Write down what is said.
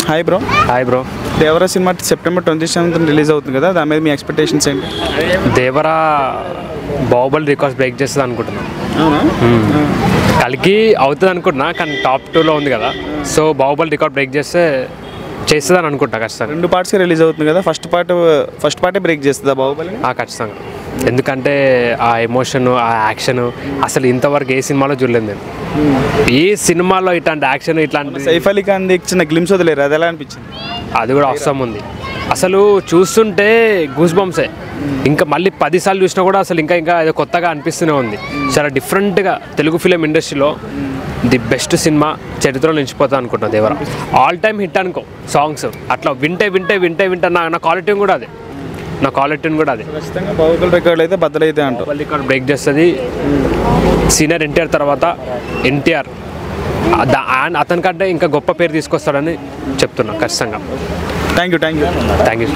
Hi bro. Hi bro. Devara cinema September 27th release అవుతుంది కదా, దాని మీద మీ ఎక్స్పెక్టేషన్స్ ఏంటి? దేవరా బాహుబలి రికార్డ్స్ బ్రేక్ చేస్తుంది అనుకుంటున్నాను. కలికి అవుతుంది అనుకుంటున్నా, కానీ టాప్ 2లో ఉంది కదా, సో బాహుబలి రికార్డ్ బ్రేక్ చేస్తుందని అనుకుంటా ఖచ్చితంగా. 2 పార్ట్స్గా రిలీజ్ అవుతుంది కదా, ఫస్ట్ పార్టే బ్రేక్ చేస్తుందా బాహుబలి? ఖచ్చితంగా. ఎందుకంటే ఆ ఎమోషన్, ఆ యాక్షన్ అసలు ఇంతవరకు ఏ సినిమాలో చూడలేదు నేను. ఏ సినిమాలో ఇట్లాంటి యాక్షన్, ఇట్లాంటి సైఫ్ అలీ ఖాన్ ఇచ్చిన గ్లిమ్స్ వదిలేరు, అది ఎలా అనిపించింది? అది కూడా అవసరం ఉంది. అసలు చూస్తుంటే గూస్ బంప్సే. ఇంకా మళ్ళీ 10 సార్లు చూసినా కూడా అసలు ఇంకా ఏదో కొత్తగా అనిపిస్తూనే ఉంది. చాలా డిఫరెంట్గా తెలుగు ఫిలిం ఇండస్ట్రీలో ది బెస్ట్ సినిమా చరిత్రలో నిలిచిపోతా అనుకుంటున్నా దేవరా. ఆల్ టైమ్ హిట్ అనుకో సాంగ్స్. అట్లా వింటే నా క్వాలిటీ కూడా అదే. ఖచ్చితంగా బాహుబలి రికార్డులు అయితే బద్దలైతే అంటారు. బాహుబలి రికార్డ్ బ్రేక్ చేస్తుంది. సీనియర్ ఎన్టీఆర్ తర్వాత ఎన్టీఆర్ అతనికంటే ఇంకా గొప్ప పేరు తీసుకొస్తాడని చెప్తున్నా ఖచ్చితంగా. Thank you.